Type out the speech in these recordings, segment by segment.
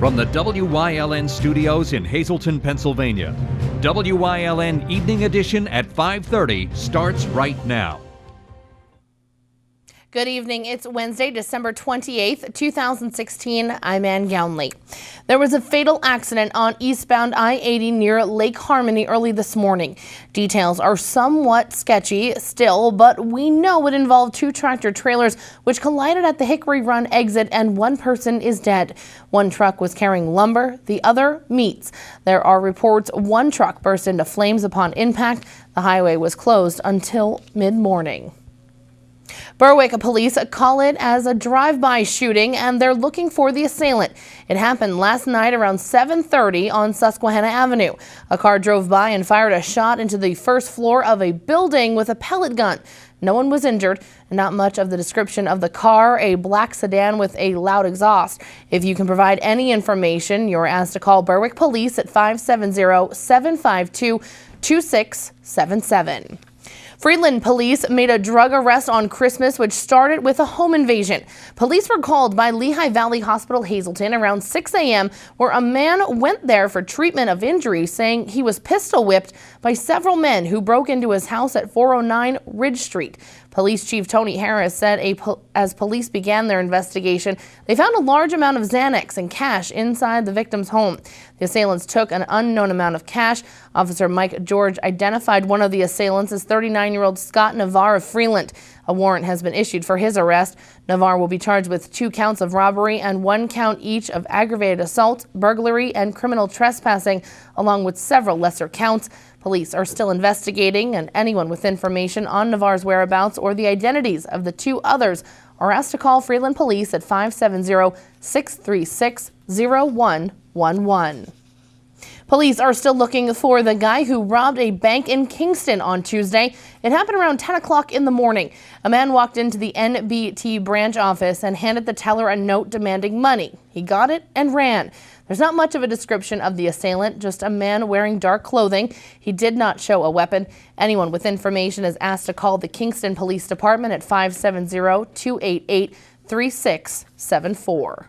From the WYLN studios in Hazleton, Pennsylvania, WYLN Evening Edition at 5:30 starts right now. Good evening. It's Wednesday, December 28th, 2016. I'm Ann Gownley. There was a fatal accident on eastbound I-80 near Lake Harmony early this morning. Details are somewhat sketchy still, but we know it involved two tractor trailers which collided at the Hickory Run exit, and one person is dead. One truck was carrying lumber, the other meats. There are reports one truck burst into flames upon impact. The highway was closed until mid-morning. Berwick police call it as a drive-by shooting, and they're looking for the assailant. It happened last night around 7:30 on Susquehanna Avenue. A car drove by and fired a shot into the first floor of a building with a pellet gun. No one was injured. Not much of the description of the car, a black sedan with a loud exhaust. If you can provide any information, you're asked to call Berwick Police at 570-752-2677. Freeland police made a drug arrest on Christmas, which started with a home invasion. Police were called by Lehigh Valley Hospital Hazleton around 6 a.m. where a man went there for treatment of injuries, saying he was pistol whipped by several men who broke into his house at 409 Ridge Street. Police Chief Tony Harris said as police began their investigation, they found a large amount of Xanax and cash inside the victim's home. The assailants took an unknown amount of cash. Officer Mike George identified one of the assailants as 39-year-old Scott Navarre of Freeland. A warrant has been issued for his arrest. Navarre will be charged with 2 counts of robbery and 1 count each of aggravated assault, burglary, and criminal trespassing, along with several lesser counts. Police are still investigating, and anyone with information on Navarre's whereabouts or the identities of the 2 others are asked to call Freeland Police at 570-636-0111. Police are still looking for the guy who robbed a bank in Kingston on Tuesday. It happened around 10 o'clock in the morning. A man walked into the NBT branch office and handed the teller a note demanding money. He got it and ran. There's not much of a description of the assailant, just a man wearing dark clothing. He did not show a weapon. Anyone with information is asked to call the Kingston Police Department at 570-288-3674.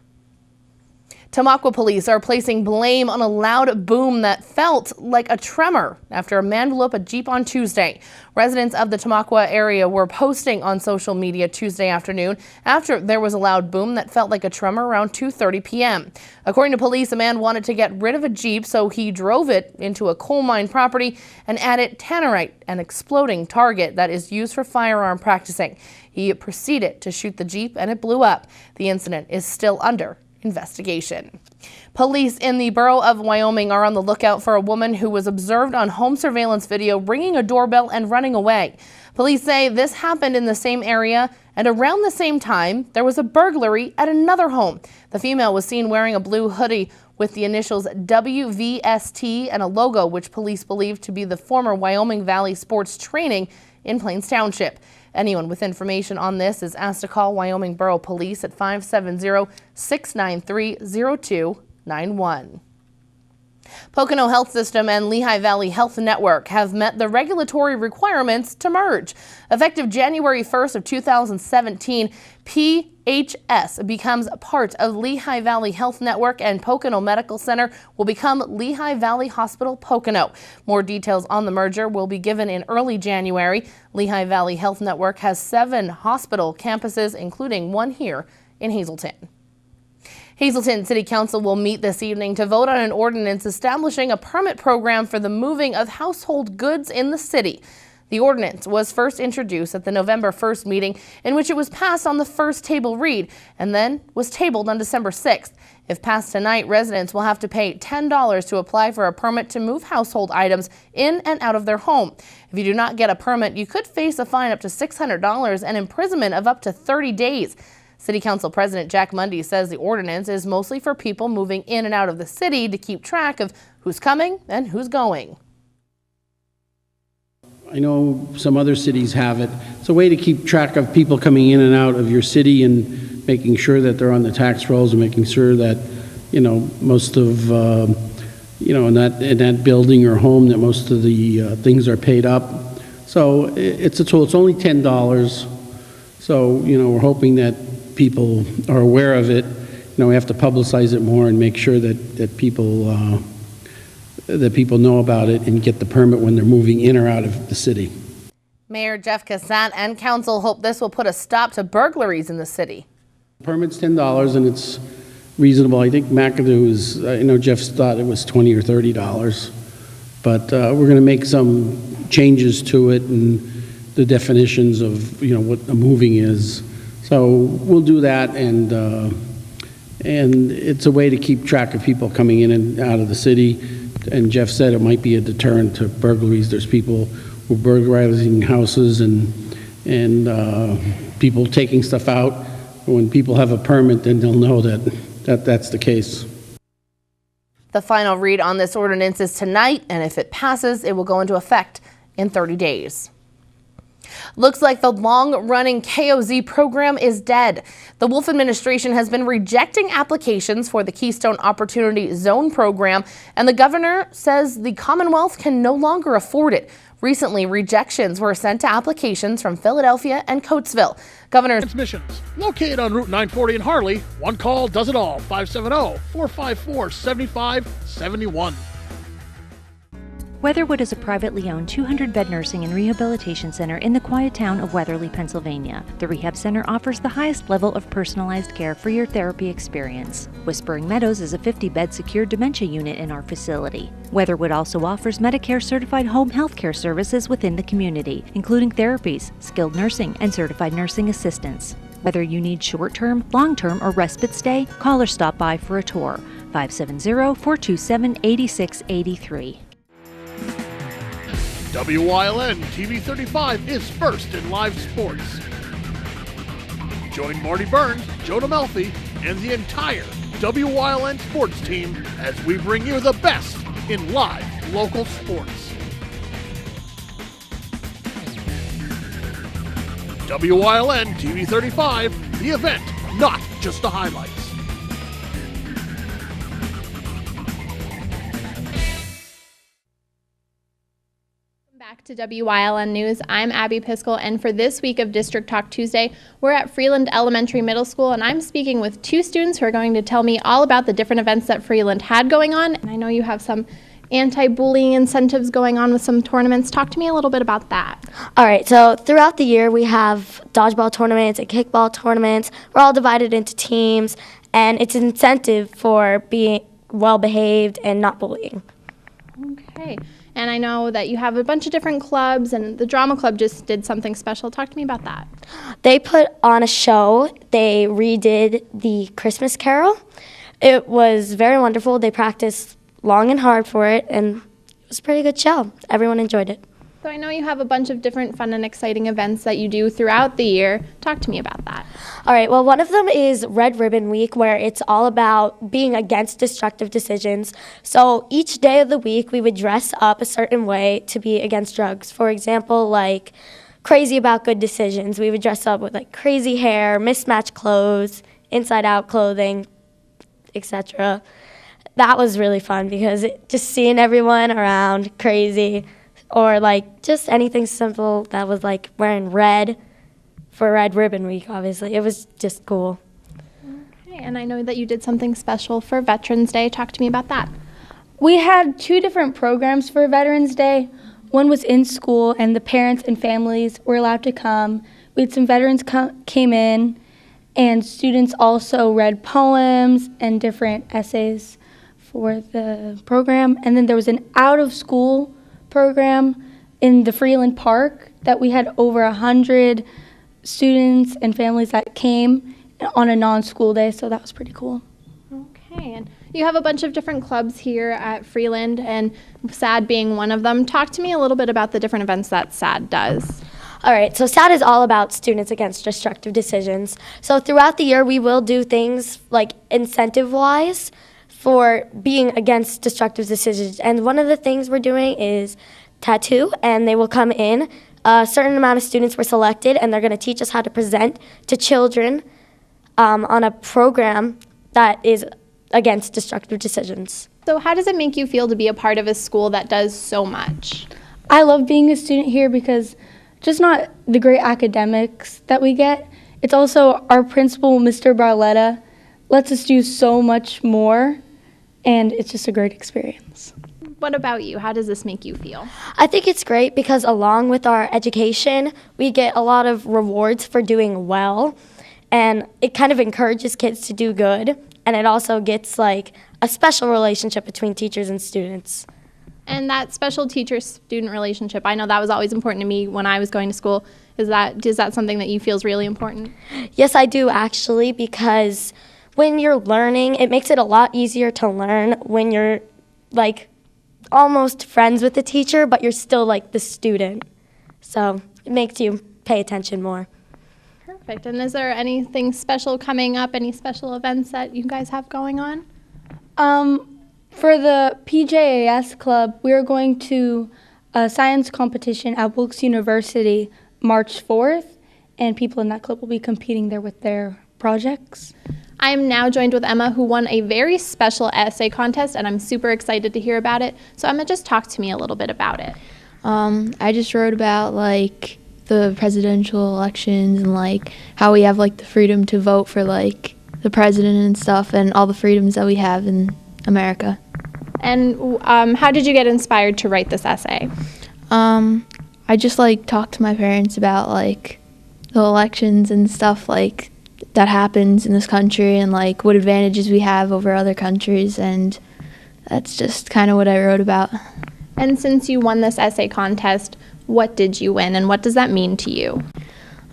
Tamaqua police are placing blame on a loud boom that felt like a tremor after a man blew up a Jeep on Tuesday. Residents of the Tamaqua area were posting on social media Tuesday afternoon after there was a loud boom that felt like a tremor around 2:30 p.m. According to police, a man wanted to get rid of a Jeep, so he drove it into a coal mine property and added tannerite, an exploding target that is used for firearm practicing. He proceeded to shoot the Jeep and it blew up. The incident is still under investigation. Police in the borough of Wyoming are on the lookout for a woman who was observed on home surveillance video ringing a doorbell and running away. Police say this happened in the same area, and around the same time there was a burglary at another home. The female was seen wearing a blue hoodie with the initials WVST and a logo which police believe to be the former Wyoming Valley Sports Training in Plains Township. Anyone with information on this is asked to call Wyoming Borough Police at 570-693-0291. Pocono Health System and Lehigh Valley Health Network have met the regulatory requirements to merge. Effective January 1st of 2017, PHS becomes part of Lehigh Valley Health Network, and Pocono Medical Center will become Lehigh Valley Hospital Pocono. More details on the merger will be given in early January. Lehigh Valley Health Network has 7 hospital campuses, including one here in Hazleton. Hazleton City Council will meet this evening to vote on an ordinance establishing a permit program for the moving of household goods in the city. The ordinance was first introduced at the November 1st meeting, in which it was passed on the first table read and then was tabled on December 6th. If passed tonight, residents will have to pay $10 to apply for a permit to move household items in and out of their home. If you do not get a permit, you could face a fine up to $600 and imprisonment of up to 30 days. City Council President Jack Mundy says the ordinance is mostly for people moving in and out of the city to keep track of who's coming and who's going. I know some other cities have it. It's a way to keep track of people coming in and out of your city and making sure that they're on the tax rolls and making sure that, most of, in that building or home, that most of the things are paid up. So it's a tool. It's only $10. So, we're hoping that people are aware of it we have to publicize it more and make sure that people know about it and get the permit when they're moving in or out of the city. Mayor Jeff Cassat and council hope this will put a stop to burglaries in the city. Permit's $10 and it's reasonable. I think McAdoo is, I know Jeff's thought it was $20 or $30, but we're going to make some changes to it and the definitions of, what a moving is. So we'll do that, and it's a way to keep track of people coming in and out of the city. And Jeff said it might be a deterrent to burglaries. There's people who are burglarizing houses and people taking stuff out. When people have a permit, then they'll know that's the case. The final read on this ordinance is tonight, and if it passes, it will go into effect in 30 days. Looks like the long-running KOZ program is dead. The Wolf administration has been rejecting applications for the Keystone Opportunity Zone program, and the governor says the Commonwealth can no longer afford it. Recently, rejections were sent to applications from Philadelphia and Coatesville. Governor Transmissions, located on Route 940 in Harley. One call does it all. 570-454-7571. Weatherwood is a privately owned 200-bed nursing and rehabilitation center in the quiet town of Weatherly, Pennsylvania. The rehab center offers the highest level of personalized care for your therapy experience. Whispering Meadows is a 50-bed secure dementia unit in our facility. Weatherwood also offers Medicare-certified home health care services within the community, including therapies, skilled nursing, and certified nursing assistance. Whether you need short-term, long-term, or respite stay, call or stop by for a tour. 570-427-8683. WYLN TV 35 is first in live sports. Join Marty Burns, Joe DeMelfi, and the entire WYLN sports team as we bring you the best in live local sports. WYLN TV 35, the event, not just the highlights. Back to WYLN News. I'm Abby Piskel, and for this week of District Talk Tuesday, we're at Freeland Elementary Middle School, and I'm speaking with two students who are going to tell me all about the different events that Freeland had going on. And I know you have some anti-bullying incentives going on with some tournaments. Talk to me a little bit about that. All right, so throughout the year, we have dodgeball tournaments and kickball tournaments. We're all divided into teams, and it's an incentive for being well-behaved and not bullying. Okay. And I know that you have a bunch of different clubs, and the drama club just did something special. Talk to me about that. They put on a show. They redid the Christmas Carol. It was very wonderful. They practiced long and hard for it, and it was a pretty good show. Everyone enjoyed it. So I know you have a bunch of different fun and exciting events that you do throughout the year. Talk to me about that. All right, well, one of them is Red Ribbon Week, where it's all about being against destructive decisions. So each day of the week, we would dress up a certain way to be against drugs. For example, like crazy about good decisions. We would dress up with like crazy hair, mismatched clothes, inside-out clothing, etc. That was really fun because just seeing everyone around crazy, or like just anything simple that was like wearing red for Red Ribbon Week, obviously. It was just cool. Okay, and I know that you did something special for Veterans Day. Talk to me about that. We had two different programs for Veterans Day. One was in school, and the parents and families were allowed to come. We had some veterans came in, and students also read poems and different essays for the program. And then there was an out-of-school program in the Freeland Park that we had over 100 students and families that came on a non-school day, so that was pretty cool. Okay, and you have a bunch of different clubs here at Freeland, and SAD being one of them. Talk to me a little bit about the different events that SAD does. All right, so SAD is all about Students Against Destructive Decisions. So throughout the year, we will do things like incentive-wise for being against destructive decisions. And one of the things we're doing is tattoo, and they will come in. A certain amount of students were selected, and they're going to teach us how to present to children on a program that is against destructive decisions. So how does it make you feel to be a part of a school that does so much? I love being a student here because just not the great academics that we get, it's also our principal, Mr. Barletta, lets us do so much more, and it's just a great experience. What about you? How does this make you feel? I think it's great because along with our education, we get a lot of rewards for doing well, and it kind of encourages kids to do good, and it also gets like a special relationship between teachers and students. And that special teacher-student relationship, I know that was always important to me when I was going to school. Is that something that you feel is really important? Yes, I do actually, because when you're learning, it makes it a lot easier to learn when you're like almost friends with the teacher, but you're still like the student. So it makes you pay attention more. Perfect. And is there anything special coming up, any special events that you guys have going on? For the PJAS club, we're going to a science competition at Wilkes University March 4th, and people in that club will be competing there with their projects. I am now joined with Emma, who won a very special essay contest, and I'm super excited to hear about it. So Emma, just talk to me a little bit about it. I just wrote about like the presidential elections and like how we have like the freedom to vote for like the president and stuff, and all the freedoms that we have in America. And how did you get inspired to write this essay? I just like talked to my parents about like the elections and stuff like that happens in this country and like what advantages we have over other countries, and that's just kind of what I wrote about. And since you won this essay contest, what did you win and what does that mean to you?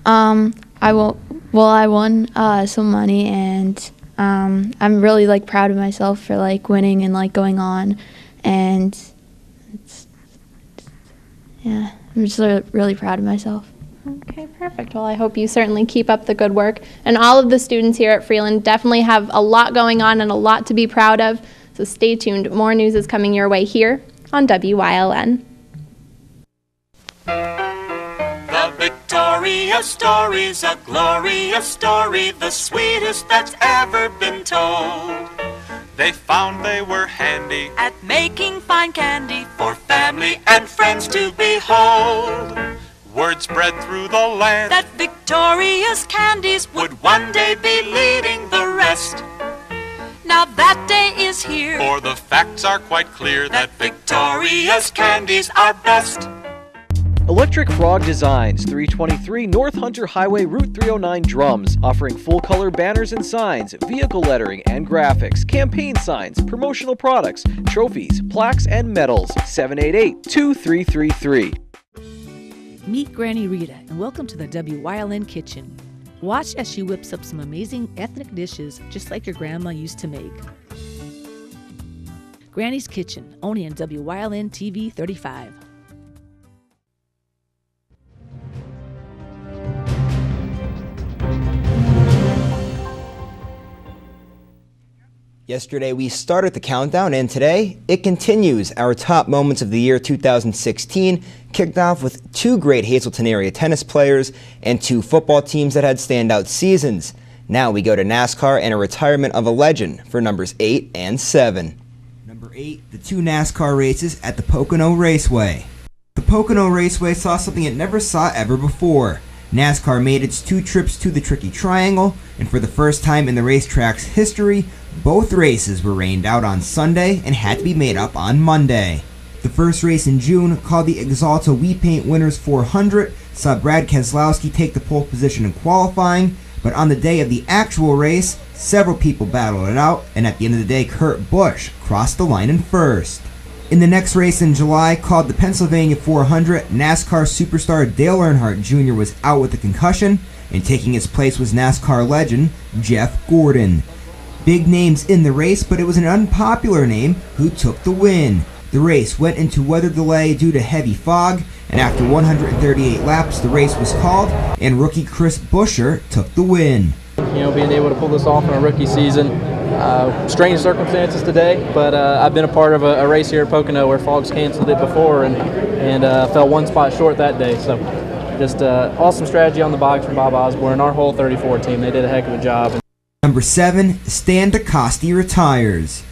I won some money, and I'm really like proud of myself for like winning and like going on, and I'm just really proud of myself. Okay, perfect. Well, I hope you certainly keep up the good work. And all of the students here at Freeland definitely have a lot going on and a lot to be proud of. So stay tuned. More news is coming your way here on WYLN. The Victoria story's a glorious story, the sweetest that's ever been told. They found they were handy at making fine candy for family and friends to behold. Word spread through the land that Victoria's candies would one day be leading the rest. Now that day is here, for the facts are quite clear that Victoria's candies are best. Electric Frog Designs, 323 North Hunter Highway, Route 309 Drums, offering full-color banners and signs, vehicle lettering and graphics, campaign signs, promotional products, trophies, plaques, and medals. 788-2333. Meet Granny Rita and welcome to the WYLN kitchen. Watch as she whips up some amazing ethnic dishes just like your grandma used to make. Granny's Kitchen, only on WYLN TV 35. Yesterday we started the countdown, and today it continues. Our top moments of the year 2016 kicked off with two great Hazleton area tennis players and two football teams that had standout seasons. Now we go to NASCAR and a retirement of a legend for numbers 8 and 7. Number 8, the two NASCAR races at the Pocono Raceway. The Pocono Raceway saw something it never saw ever before. NASCAR made its two trips to the Tricky Triangle, and for the first time in the racetrack's history, both races were rained out on Sunday and had to be made up on Monday. The first race in June, called the Exalta We Paint Winners 400, saw Brad Keselowski take the pole position in qualifying, but on the day of the actual race, several people battled it out, and at the end of the day, Kurt Busch crossed the line in first. In the next race in July, called the Pennsylvania 400, NASCAR superstar Dale Earnhardt Jr. was out with a concussion, and taking his place was NASCAR legend Jeff Gordon. Big names in the race, but it was an unpopular name who took the win. The race went into weather delay due to heavy fog, and after 138 laps, the race was called, and rookie Chris Buescher took the win. Being able to pull this off in a rookie season. Strange circumstances today, but I've been a part of a race here at Pocono where Fogs canceled it before and fell one spot short that day. So just awesome strategy on the box from Bob Osborne. Our whole 34 team, they did a heck of a job. Number 7, Stan DeCoste retires.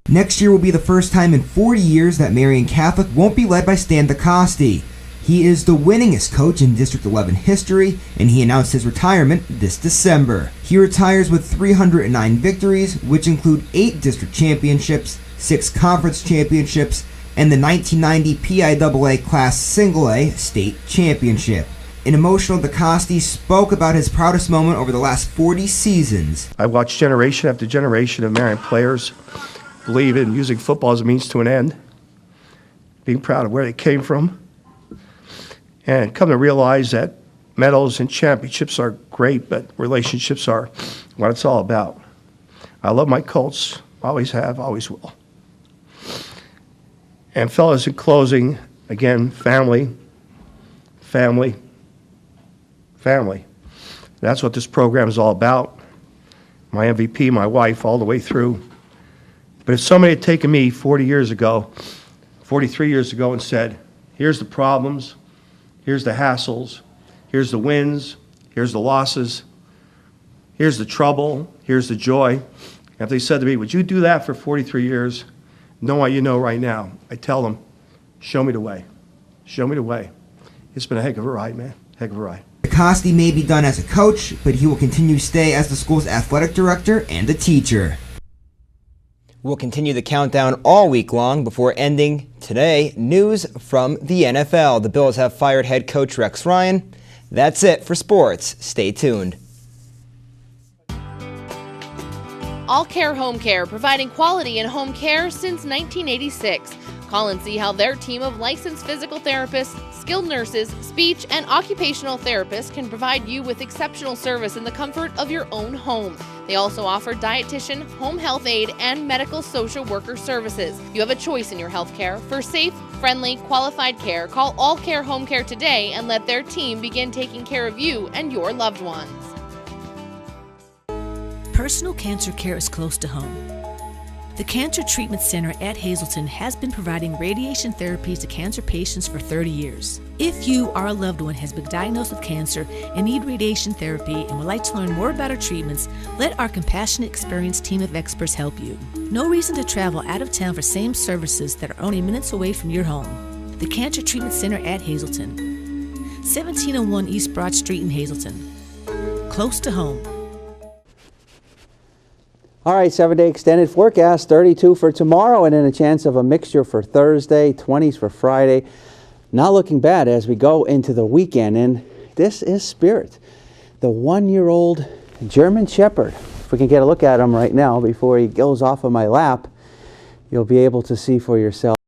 Next year will be the first time in 40 years that Marian Catholic won't be led by Stan DeCoste. He is the winningest coach in District 11 history, and he announced his retirement this December. He retires with 309 victories, which include 8 district championships, 6 conference championships, and the 1990 PIAA Class Single A state championship. An emotional DeCoste spoke about his proudest moment over the last 40 seasons. I watched generation after generation of Marion players believe in using football as a means to an end, being proud of where they came from, and come to realize that medals and championships are great, but relationships are what it's all about. I love my Colts, always have, always will. And fellas, in closing, again, family, family, family. That's what this program is all about. My MVP, my wife, all the way through. But if somebody had taken me 43 years ago, and said, here's the problems, here's the hassles, here's the wins, here's the losses, here's the trouble, here's the joy. And if they said to me, would you do that for 43 years? Know what you know right now. I tell them, show me the way. Show me the way. It's been a heck of a ride, man. Heck of a ride. DeCoste may be done as a coach, but he will continue to stay as the school's athletic director and a teacher. We'll continue the countdown all week long before ending today. News from the NFL. The Bills have fired head coach Rex Ryan. That's it for sports. Stay tuned. All Care Home Care, providing quality in home care since 1986. Call and see how their team of licensed physical therapists, skilled nurses, speech, and occupational therapists can provide you with exceptional service in the comfort of your own home. They also offer dietitian, home health aide, and medical social worker services. You have a choice in your health care. For safe, friendly, qualified care, call All Care Home Care today and let their team begin taking care of you and your loved ones. Personal cancer care is close to home. The Cancer Treatment Center at Hazleton has been providing radiation therapies to cancer patients for 30 years. If you or a loved one has been diagnosed with cancer and need radiation therapy and would like to learn more about our treatments, let our compassionate, experienced team of experts help you. No reason to travel out of town for same services that are only minutes away from your home. The Cancer Treatment Center at Hazleton, 1701 East Broad Street in Hazleton. Close to home. All right, 7-day extended forecast, 32 for tomorrow, and then a chance of a mixture for Thursday, 20s for Friday. Not looking bad as we go into the weekend, and this is Spirit, the 1-year-old German Shepherd. If we can get a look at him right now before he goes off of my lap, you'll be able to see for yourself.